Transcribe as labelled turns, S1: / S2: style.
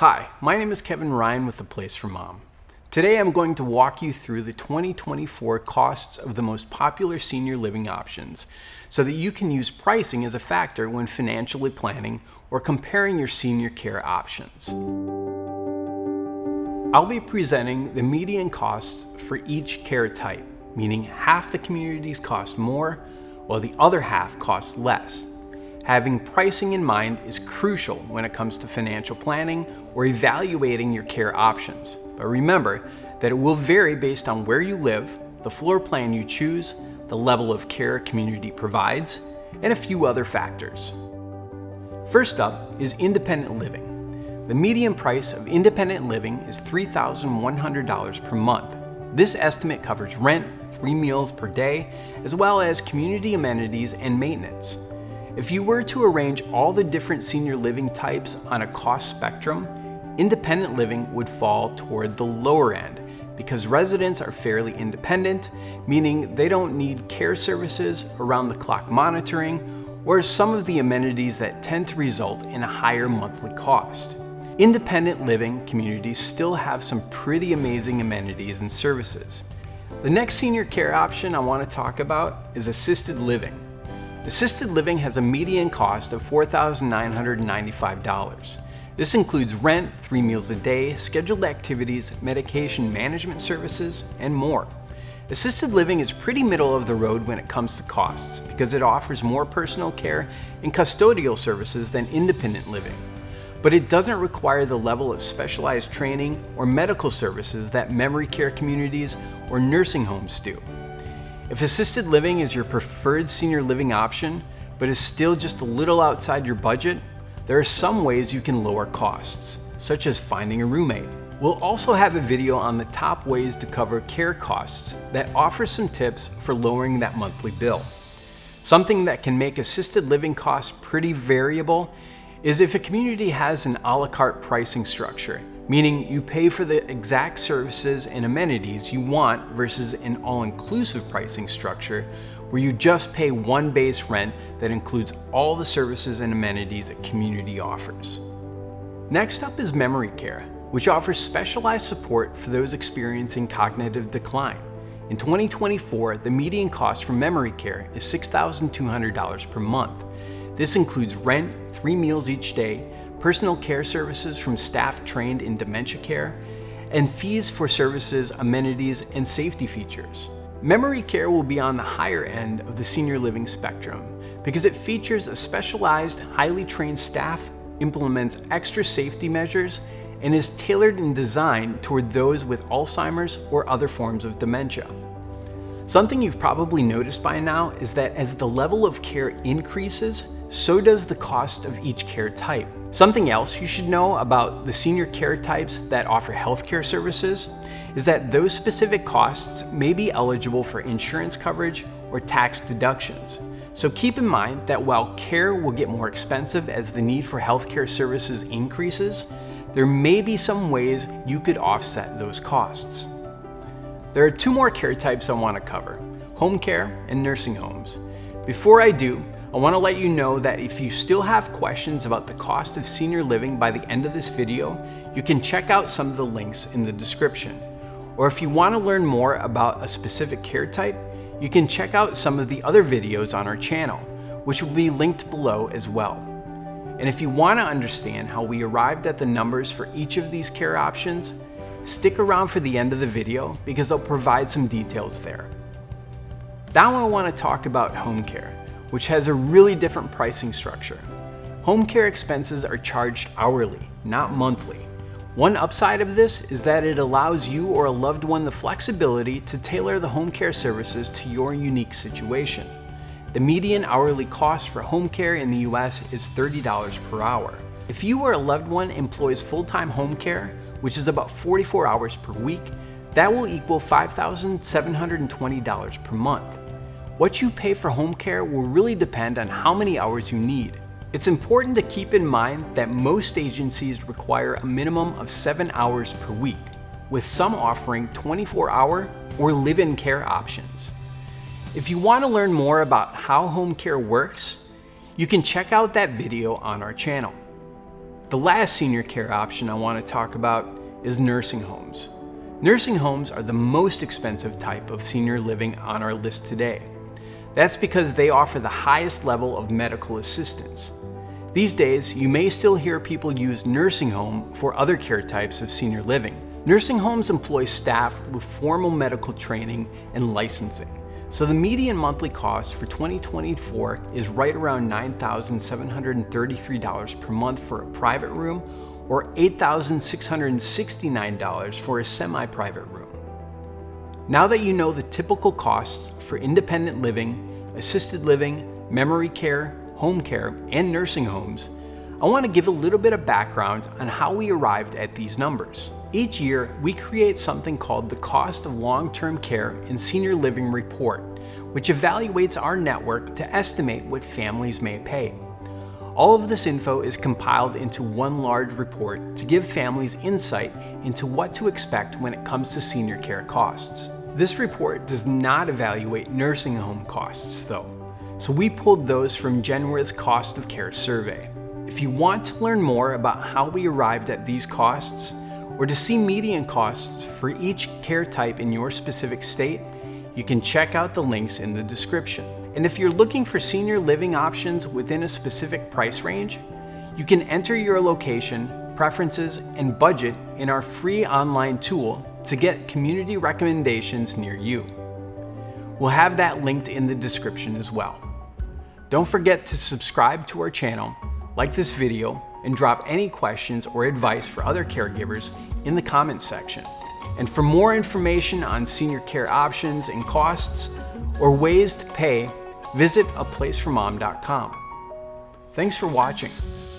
S1: Hi, my name is Kevin Ryan with A Place for Mom. Today I'm going to walk you through the 2024 costs of the most popular senior living options so that you can use pricing as a factor when financially planning or comparing your senior care options. I'll be presenting the median costs for each care type, meaning half the communities cost more while the other half costs less. Having pricing in mind is crucial when it comes to financial planning or evaluating your care options. But remember that it will vary based on where you live, the floor plan you choose, the level of care a community provides, and a few other factors. First up is independent living. The median price of independent living is $3,100 per month. This estimate covers rent, 3 meals per day, as well as community amenities and maintenance. If you were to arrange all the different senior living types on a cost spectrum, independent living would fall toward the lower end because residents are fairly independent, meaning they don't need care services, around-the-clock monitoring, or some of the amenities that tend to result in a higher monthly cost. Independent living communities still have some pretty amazing amenities and services. The next senior care option I want to talk about is assisted living. Assisted living has a median cost of $4,995. This includes rent, 3 meals a day, scheduled activities, medication management services, and more. Assisted living is pretty middle of the road when it comes to costs because it offers more personal care and custodial services than independent living. But it doesn't require the level of specialized training or medical services that memory care communities or nursing homes do. If assisted living is your preferred senior living option, but is still just a little outside your budget, there are some ways you can lower costs, such as finding a roommate. We'll also have a video on the top ways to cover care costs that offers some tips for lowering that monthly bill. Something that can make assisted living costs pretty variable is if a community has an a la carte pricing structure, meaning you pay for the exact services and amenities you want versus an all-inclusive pricing structure where you just pay one base rent that includes all the services and amenities a community offers. Next up is memory care, which offers specialized support for those experiencing cognitive decline. In 2024, the median cost for memory care is $6,200 per month. This includes rent, 3 meals each day, personal care services from staff trained in dementia care, and fees for services, amenities, and safety features. Memory care will be on the higher end of the senior living spectrum because it features a specialized, highly trained staff, implements extra safety measures, and is tailored and designed toward those with Alzheimer's or other forms of dementia. Something you've probably noticed by now is that as the level of care increases, so does the cost of each care type. Something else you should know about the senior care types that offer healthcare services is that those specific costs may be eligible for insurance coverage or tax deductions. So keep in mind that while care will get more expensive as the need for healthcare services increases, there may be some ways you could offset those costs. There are 2 more care types I want to cover: home care and nursing homes. Before I do, I want to let you know that if you still have questions about the cost of senior living by the end of this video, you can check out some of the links in the description. Or if you want to learn more about a specific care type, you can check out some of the other videos on our channel, which will be linked below as well. And if you want to understand how we arrived at the numbers for each of these care options, stick around for the end of the video because I'll provide some details there. Now I want to talk about home care, which has a really different pricing structure. Home care expenses are charged hourly, not monthly. One upside of this is that it allows you or a loved one the flexibility to tailor the home care services to your unique situation. The median hourly cost for home care in the US is $30 per hour. If you or a loved one employs full-time home care, which is about 44 hours per week, that will equal $5,720 per month. What you pay for home care will really depend on how many hours you need. It's important to keep in mind that most agencies require a minimum of 7 hours per week, with some offering 24-hour or live-in care options. If you want to learn more about how home care works, you can check out that video on our channel. The last senior care option I want to talk about is nursing homes. Nursing homes are the most expensive type of senior living on our list today. That's because they offer the highest level of medical assistance. These days, you may still hear people use nursing home for other care types of senior living. Nursing homes employ staff with formal medical training and licensing. So the median monthly cost for 2024 is right around $9,733 per month for a private room or $8,669 for a semi-private room. Now that you know the typical costs for independent living, assisted living, memory care, home care, and nursing homes, I want to give a little bit of background on how we arrived at these numbers. Each year, we create something called the Cost of Long-Term Care in Senior Living Report, which evaluates our network to estimate what families may pay. All of this info is compiled into one large report to give families insight into what to expect when it comes to senior care costs. This report does not evaluate nursing home costs, though, so we pulled those from Genworth's Cost of Care survey. If you want to learn more about how we arrived at these costs, or to see median costs for each care type in your specific state, you can check out the links in the description. And if you're looking for senior living options within a specific price range, you can enter your location, preferences, and budget in our free online tool to get community recommendations near you. We'll have that linked in the description as well. Don't forget to subscribe to our channel, like this video, and drop any questions or advice for other caregivers in the comments section. And for more information on senior care options and costs, or ways to pay, visit aplaceformom.com. Thanks for watching.